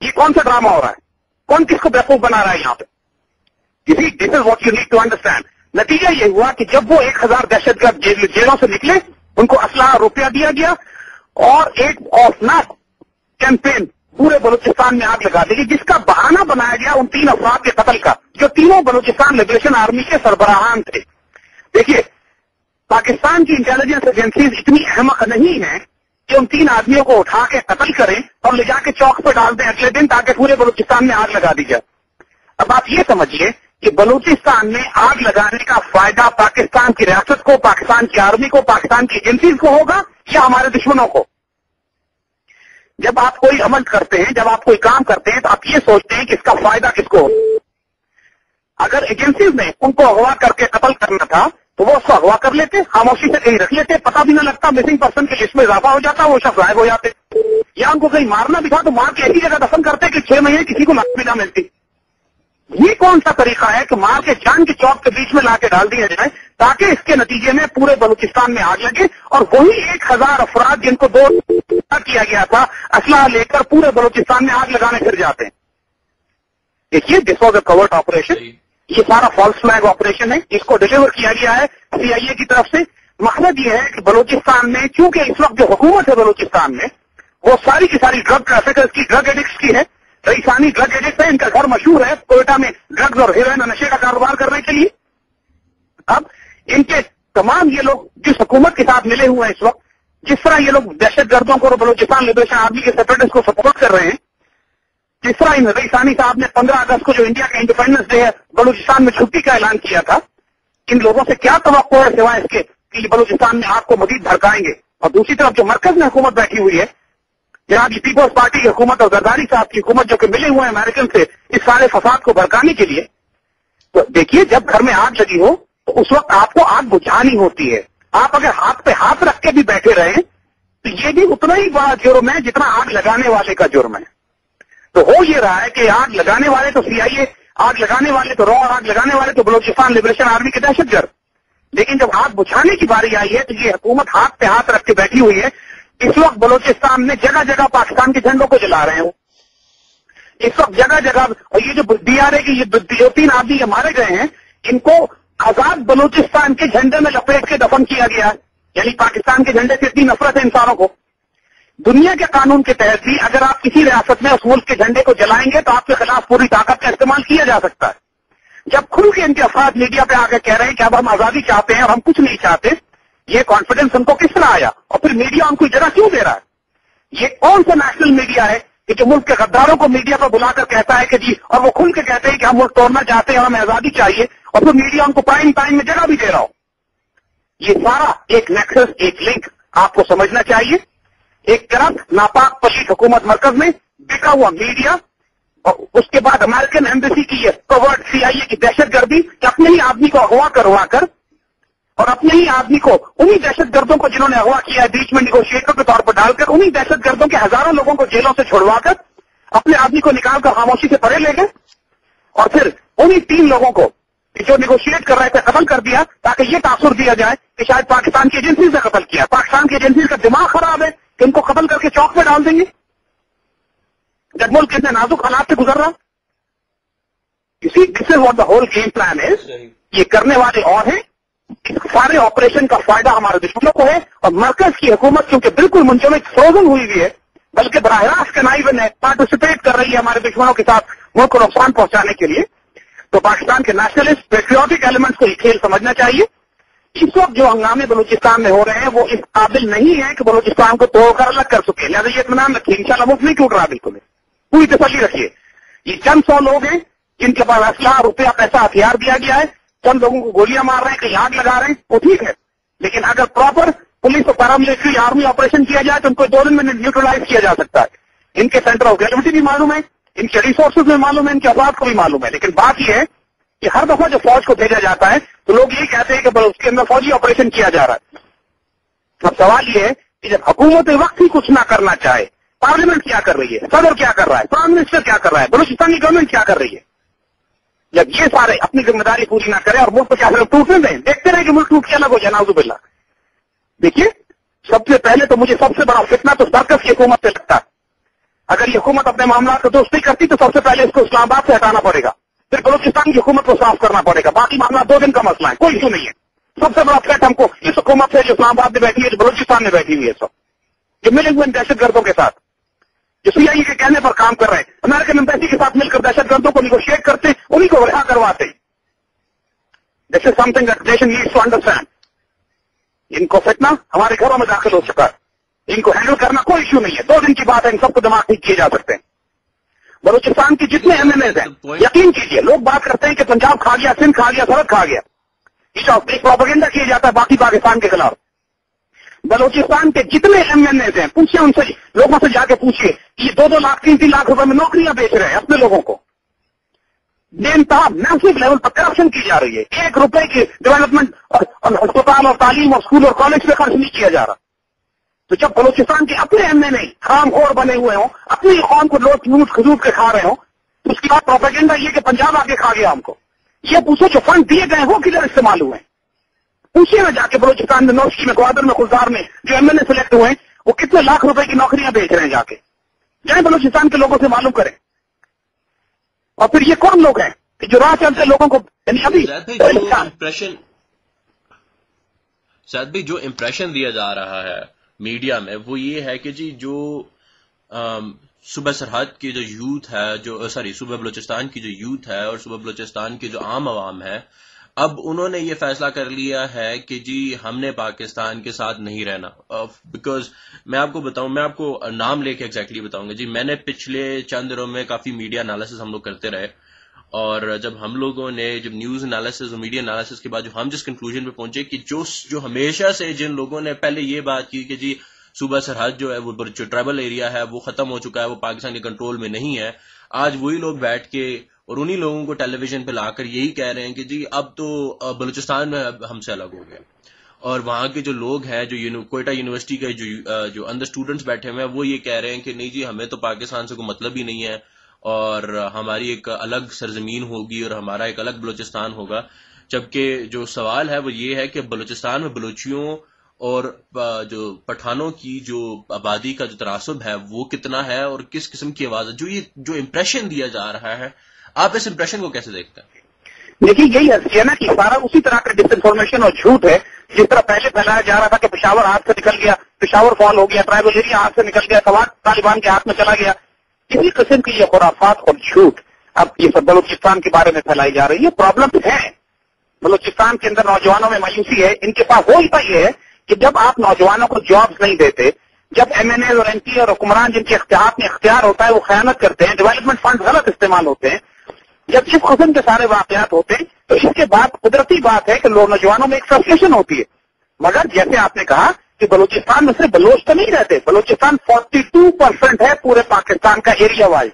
ये कौन सा ड्रामा हो रहा है? कौन किसको बेवकूफ बना रहा है यहाँ पे? This is what you need to understand. नतीजा ये हुआ कि जब वो 1000 दहशतगर्द जेलों से निकले, उनको असला रुपया दिया गया और एक खौफनाक कैंपेन पूरे बलूचिस्तान में आग लगा दी, जिसका बहाना बनाया गया उन 3 अफराद के कत्ल का, जो तीनों बलूचिस्तान लिबरेशन आर्मी के सरबराहान थे. देखिए, पाकिस्तान की इंटेलिजेंस एजेंसीज इतनी अहमक नहीं है कि उन 3 आदमियों को उठा के कत्ल करें और ले जाके चौक पर डाल दें अगले दिन, ताकि पूरे बलूचिस्तान में आग लगा दी जाए. अब आप ये समझिए कि बलूचिस्तान में आग लगाने का फायदा पाकिस्तान की रियासत को, पाकिस्तान की आर्मी को, पाकिस्तान की एजेंसीज को होगा या हमारे दुश्मनों को? जब आप कोई अमल करते हैं, जब आप कोई काम करते हैं, तो आप ये सोचते हैं कि इसका फायदा किसको हो. अगर एजेंसीज ने उनको अगवा करके कत्ल करना था तो वो उसको अगवा कर लेते, खामोशी से कहीं रख लेते, पता भी ना लगता, मिसिंग पर्सन की लिस्ट में इजाफा हो जाता, वो शख्स गायब हो जाते. या उनको कहीं मारना भी था तो मार के ऐसी जगह दफन करते कि 6 महीने किसी को लाश भी ना मिलती. ये कौन सा तरीका है कि मार के जान के चौक के बीच में लाके डाल दिया जाए, ताकि इसके नतीजे में पूरे बलूचिस्तान में आग लगे और वही 1000 अफराद जिनको 2 किया गया था असला लेकर पूरे बलूचिस्तान में आग लगाने फिर जाते हैं. देखिए, this was a covert operation. ये सारा फॉल्स फ्लैग ऑपरेशन है. इसको डिलीवर किया गया है CIA की तरफ से. मकसद ये है कि बलूचिस्तान में, चूंकि इस वक्त जो हुकूमत है बलूचिस्तान में, वो सारी की सारी ड्रग ट्रैफिकर्स की, ड्रग एडिक्ट्स की है. रईसानी ड्रग एडिक्ट है, इनका घर मशहूर है कोयटा में ड्रग्स और हेरोइन और नशे का कारोबार करने के लिए. अब इनके तमाम ये लोग जिस हुकूमत के साथ मिले हुए हैं इस वक्त, जिस तरह ये लोग दहशतगर्दों को और बलूचिस्तान लिबरेशन आर्मी के सेपरेटिस्ट को सपोर्ट कर रहे हैं, जिस तरह इन रईसानी साहब ने 15 अगस्त को जो इंडिया का इंडिपेंडेंस डे है बलूचिस्तान में छुट्टी का ऐलान किया था, इन लोगों से क्या तवक्को है सिवाय इसके कि ये बलूचिस्तान में आग को मजीद भड़काएंगे. और दूसरी तरफ जो मरकज में हुकूमत बैठी हुई है, जनाब ये पीपल्स पार्टी की हुकूमत और जरदारी साहब की हुकूमत, जो कि मिले हुए हैं अमेरिकन से इस सारे फसाद को भड़काने के लिए, तो देखिए, जब घर में आग लगी हो तो उस वक्त आपको आग बुझानी होती है. आप अगर हाथ पे हाथ रख के भी बैठे रहे तो ये भी उतना ही बड़ा जुर्म है जितना आग लगाने वाले का जुर्म है. तो हो ये रहा है कि आग लगाने वाले तो CIA, आग लगाने वाले तो आग लगाने वाले तो बलूचिस्तान लिबरेशन आर्मी के दहशतगर्द. लेकिन जब आग बुझाने की बारी आई है तो ये हुकूमत हाथ पे हाथ रख के बैठी हुई है. इस वक्त बलूचिस्तान में जगह जगह पाकिस्तान के झंडों को जला रहे हो. इस वक्त जगह जगह, और ये जो DRA की जो 3 आदमी मारे गए हैं, इनको आजाद बलूचिस्तान के झंडे में लपेट के दफन किया गया. यानी पाकिस्तान के झंडे से इतनी नफरत है इंसानों को. दुनिया के कानून के तहत भी अगर आप किसी रियासत में उस मुल्क के झंडे को जलाएंगे तो आपके खिलाफ पूरी ताकत का इस्तेमाल किया जा सकता है. जब खुल के इनके अफराद मीडिया पे आकर कह रहे हैं कि अब हम आजादी चाहते हैं और हम कुछ नहीं चाहते, ये कॉन्फिडेंस उनको किस तरह आया? और फिर मीडिया उनको जगह क्यों दे रहा है? ये कौन सा नेशनल मीडिया है कि जो मुल्क के गद्दारों को मीडिया पर बुलाकर कहता है कि जी, और वो खुल के कहते हैं कि हम मुल्क तोड़ना चाहते हैं, हमें आजादी चाहिए, और फिर मीडिया उनको प्राइम टाइम में जगह भी दे रहा हो? ये सारा एक नेक्सस, एक लिंक आपको समझना चाहिए. एक तरफ नापाक पलीत हुकूमत मरकज में, बिका हुआ मीडिया, और उसके बाद अमेरिकन एम्बेसी की ये कवर्ट CIA की दहशतगर्दी कि अपने ही आदमी को अगवा करवा कर और अपने ही आदमी को, उन्हीं दहशतगर्दों को जिन्होंने अगवा किया है बीच में निगोशिएटर के तौर पर डालकर, उन्हीं दहशतगर्दों के हजारों लोगों को जेलों से छुड़वाकर अपने आदमी को निकालकर खामोशी से परे ले गए. और फिर उन्हीं 3 लोगों को जो निगोशिएट कर रहे थे कत्ल कर दिया, ताकि ये तासुर दिया जाए कि शायद पाकिस्तान की एजेंसी से कत्ल किया. पाकिस्तान की एजेंसी का दिमाग खराब है कि इनको कत्ल करके चौक पे डाल देंगे जब मुल्क इतने नाजुक हालात से गुजर रहा. This is what the whole game plan is. ये करने वाले और हैं. इस सारे ऑपरेशन का फायदा हमारे दुश्मनों को है. और मरकज की हुकूमत क्योंकि बिल्कुल मुंजमद, फ्रोजन हुई हुई है, बल्कि बराह रास्त कनाइवन है, पार्टिसिपेट कर रही है हमारे दुश्मनों के साथ मुल्क को नुकसान पहुंचाने के लिए. तो पाकिस्तान के नेशनलिस्ट पेट्रियोटिक एलिमेंट्स को ये खेल समझना चाहिए. इस वक्त जो हंगामे बलूचिस्तान में हो रहे हैं वो इस काबिल नहीं है कि बलूचिस्तान को तोड़कर अलग कर सके. लिहाजा ये इत्मीनान रखिए, इंशाल्लाह मुफ्त नहीं टूट रहा, बिल्कुल पूरी तसल्ली रखिए. ये चंद 100 लोग हैं जिनके पास असला, रुपया, पैसा, हथियार दिया गया है. चंद लोगों को गोलियां मार रहे हैं, कहीं आग लगा रहे हैं, वो ठीक है. लेकिन अगर प्रॉपर पुलिस और पैरामिलिट्री आर्मी ऑपरेशन किया जाए तो उनको 2 दिन में न्यूट्रलाइज किया जा सकता है. इनके सेंटर ऑफ ग्रेविटी भी मालूम है, इनके रिसोर्सेज में मालूम है, इनके अफराद को भी मालूम है. लेकिन बात यह है कि हर दफा जो फौज को भेजा जाता है तो लोग ये कहते हैं कि उसके अंदर फौजी ऑपरेशन किया जा रहा है. अब सवाल ये है कि जब हुकूमत वक्त ही कुछ ना करना चाहे, पार्लियामेंट क्या कर रही है, सदर क्या कर रहा है, प्राइम मिनिस्टर क्या कर रहा है, बलूचिस्तान की गवर्नमेंट क्या कर रही है, जब ये सारे अपनी जिम्मेदारी पूरी ना करें और मुल्क को क्या टूटने दें, देखते रहे कि मुल्क टूट के अलग हो जाए, नाउजुबिल्लाह. देखिए, सबसे पहले तो मुझे सबसे बड़ा फितना तो सर्कस की हुकूमत से लगता है. اگر یہ حکومت اپنے معاملات کو درست نہیں کرتی تو سب سے پہلے اس کو اسلام آباد سے ہٹانا پڑے گا, پھر بلوچستان کی حکومت کو صاف کرنا پڑے گا. باقی معاملات 2 دن کا مسئلہ ہے, کوئی ایشو نہیں ہے. سب سے بڑا تھریٹ ہم کو اس حکومت سے جو اسلام آباد میں بیٹھی ہے, جو بلوچستان میں بیٹھی ہوئی ہے, سب جو ملے ہوئے دہشت گردوں کے ساتھ, جو سی آئی اے کے کہنے پر کام کر رہے ہیں, امریکن ایمبیسی کے ساتھ مل کر دہشت گردوں کو نیگوشیٹ کرتے, انہیں کو رہا کرواتے. This is something that nation needs to understand. ان کو فتنہ ہمارے گھروں میں داخل ہو چکا ہے, ان کو ہینڈل کرنا کوئی ایشو نہیں ہے, 2 دن کی بات ہے, ان سب کو دماغ ٹھیک کیے جا سکتے ہیں. بلوچستان کے جتنے ایم این ایز ہیں, یقین کیجیے, لوگ بات کرتے ہیں کہ پنجاب کھا گیا, سندھ کھا گیا, سرحد کھا گیا, ایک پروپیگنڈا کیا جاتا ہے باقی پاکستان کے خلاف. بلوچستان کے جتنے ایم این ایز ہیں, پوچھیں ان سے, لوگوں سے جا کے پوچھیے, یہ 2-2 لاکھ 3-3 لاکھ روپے میں نوکریاں بیچ رہے ہیں اپنے لوگوں کو. بے انتہا میسو لیول پر کرپشن کی جا رہی ہے. 1 روپے کی ڈیولپمنٹ اور ہسپتال اور تعلیم اور اسکول اور کالج پہ خرچ نہیں کیا جا رہا. تو جب بلوچستان کے اپنے ایم این اے خام خور بنے ہوئے ہوں, اپنی قوم کو لوٹ لوٹ خدود کے کھا رہے ہوں, تو اس کے بعد پروپیگنڈا یہ کہ پنجاب آگے کھا گیا ہم کو. یہ پوچھو جو فنڈ دیے گئے وہ کدھر استعمال ہوئے ہیں, پوچھیے نا جا کے بلوچستان میں, نوشی میں, گوادر میں, خلدار میں جو ایم این اے سلیکٹ ہوئے ہیں وہ کتنے لاکھ روپے کی نوکریاں بیچ رہے ہیں. جا کے جائیں بلوچستان کے لوگوں سے معلوم کریں. اور پھر یہ کون لوگ ہیں کہ جو راہ چلتے لوگوں کو, یعنی ابھی سعد بھائی جو امپریشن دیا جا رہا ہے میڈیا میں وہ یہ ہے کہ جی جو صوبہ سرحد کی جو یوتھ ہے, جو صوبہ بلوچستان کی جو یوتھ ہے اور صوبہ بلوچستان کی جو عام عوام ہے, اب انہوں نے یہ فیصلہ کر لیا ہے کہ جی ہم نے پاکستان کے ساتھ نہیں رہنا. بیکاز میں آپ کو بتاؤں, میں آپ کو نام لے کے ایگزیکٹلی بتاؤں گا. جی میں نے پچھلے چند دنوں میں کافی میڈیا انالیسس ہم لوگ کرتے رہے, اور جب ہم لوگوں نے جب نیوز انالیسس اور میڈیا انالیسس کے بعد جو ہم جس کنکلوژن پہ پہنچے کہ جو ہمیشہ سے جن لوگوں نے پہلے یہ بات کی کہ جی صوبہ سرحد جو ہے وہ جو ٹرائبل ایریا ہے وہ ختم ہو چکا ہے, وہ پاکستان کے کنٹرول میں نہیں ہے, آج وہی لوگ بیٹھ کے اور انہی لوگوں کو ٹیلی ویژن پہ لا کر یہی کہہ رہے ہیں کہ جی اب تو بلوچستان میں ہم سے الگ ہو گیا. اور وہاں کے جو لوگ ہیں, جو کوئٹہ یونیورسٹی کے جو اندر اسٹوڈنٹس بیٹھے ہوئے ہیں, وہ یہ کہہ رہے ہیں کہ نہیں جی ہمیں تو پاکستان سے کوئی مطلب ہی نہیں ہے, اور ہماری ایک الگ سرزمین ہوگی اور ہمارا ایک الگ بلوچستان ہوگا. جبکہ جو سوال ہے وہ یہ ہے کہ بلوچستان میں بلوچیوں اور جو پٹھانوں کی جو آبادی کا جو تناسب ہے وہ کتنا ہے, اور کس قسم کی آواز ہے. جو امپریشن دیا جا رہا ہے, آپ اس امپریشن کو کیسے دیکھتے ہیں؟ دیکھیے یہی ہے نا کہ سارا اسی طرح کا ڈس انفارمیشن اور جھوٹ ہے جس طرح پہلے پھیلایا جا رہا تھا کہ پشاور ہاتھ سے نکل گیا, پشاور فال ہو گیا, ٹرائبل ایریا ہاتھ سے نکل گیا, سوات طالبان کے ہاتھ میں چلا گیا. اسی قسم کی یہ خرافات اور جھوٹ اب یہ سب بلوچستان کے بارے میں پھیلائی جا رہی ہے. پرابلم ہے بلوچستان کے اندر, نوجوانوں میں مایوسی ہے. ان کے پاس ہوتا یہ ہے کہ جب آپ نوجوانوں کو جابز نہیں دیتے, جب ایم این اے اور ایم پی اور حکمران جن کے اختیارات میں اختیار ہوتا ہے وہ خیانت کرتے ہیں, ڈیولپمنٹ فنڈ غلط استعمال ہوتے ہیں, جب اس قسم کے سارے واقعات ہوتے ہیں تو اس کے بعد قدرتی بات ہے کہ لوگ نوجوانوں میں ایک فرسٹریشن ہوتی ہے. مگر جیسے آپ نے کہا کہ بلوچستان میں صرف بلوچ تو نہیں رہتے, بلوچستان 42% ہے پورے پاکستان کا ایریا وائز,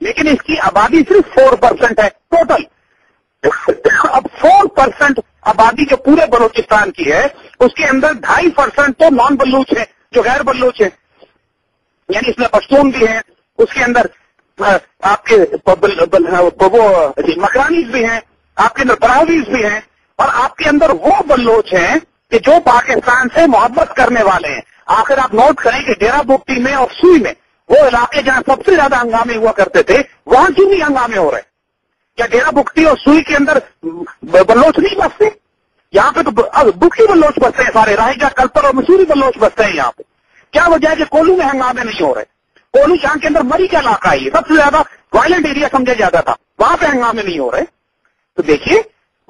لیکن اس کی آبادی صرف 4% ہے ٹوٹل. اب 4% آبادی جو پورے بلوچستان کی ہے اس کے اندر 2.5% تو نان بلوچ ہے, جو غیر بلوچ ہے, یعنی اس میں پشتون بھی ہیں, اس کے اندر آپ کے مکرانیز بھی ہیں, آپ کے اندر براہویز بھی ہیں, اور آپ کے اندر وہ بلوچ ہیں کہ جو پاکستان سے محبت کرنے والے ہیں. آخر آپ نوٹ کریں کہ ڈیرا بگٹی میں اور سوئی میں, وہ علاقے جہاں سب سے زیادہ ہنگامے ہوا کرتے تھے, وہاں کیوں نہیں ہنگامے ہو رہے؟ کیا ڈیرا بگٹی اور سوئی کے اندر بلوچ نہیں بستے؟ یہاں پہ تو بگٹی بلوچ بستے ہیں سارے, راہیجا, کلپر اور مسوری بلوچ بستے ہیں یہاں پہ. کیا وجہ ہے کہ کولو میں ہنگامے نہیں ہو رہے؟ کولو جہاں کے اندر مری کا علاقہ ہے, سب سے زیادہ وائلنٹ ایریا سمجھا جاتا تھا, وہاں پہ ہنگامے نہیں ہو رہے. تو دیکھیے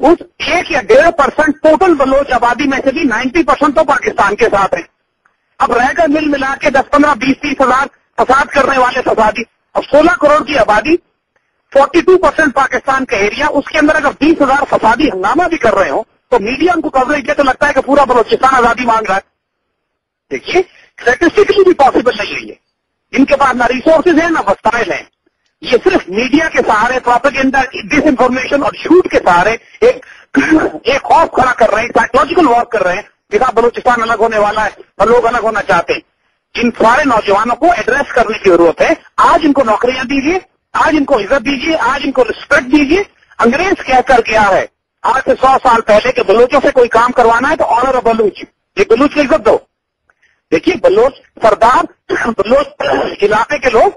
اس 1 یا 1.5% ٹوٹل بلوچ آبادی میں سے بھی 90% تو پاکستان کے ساتھ ہیں. اب رہ کر مل ملا کے 10, 15, 20, 30 ہزار فساد کرنے والے فسادی. اب 16 کروڑ کی آبادی, 42% پاکستان کا ایریا, اس کے اندر اگر 20,000 فسادی ہنگامہ بھی کر رہے ہوں تو میڈیا ان کو کوریج دے تو لگتا ہے کہ پورا بلوچستان آزادی مانگ رہا ہے. دیکھیے اسٹیٹسٹکلی بھی پاسبل نہیں ہے یہ. ان کے پاس نہ ریسورسز ہیں نہ وسائل ہیں. یہ صرف میڈیا کے سہارے, پروپیگنڈا, ڈس انفارمیشن اور جھوٹ کے سہارے ایک خوف کھڑا کر رہے ہیں, سائیکولوجیکل وار کر رہے ہیں کہ بلوچستان الگ ہونے والا ہے اور لوگ الگ ہونا چاہتے ہیں. ان سارے نوجوانوں کو ایڈریس کرنے کی ضرورت ہے. آج ان کو نوکریاں دیجیے, آج ان کو عزت دیجیے, آج ان کو رسپیکٹ دیجیے. انگریز کہہ کر گیا ہے آج سے 100 سال پہلے کہ بلوچوں سے کوئی کام کروانا ہے تو آنر آف بلوچ, یہ بلوچ کی عزت دو. دیکھیے بلوچ سردار, بلوچ علاقے کے لوگ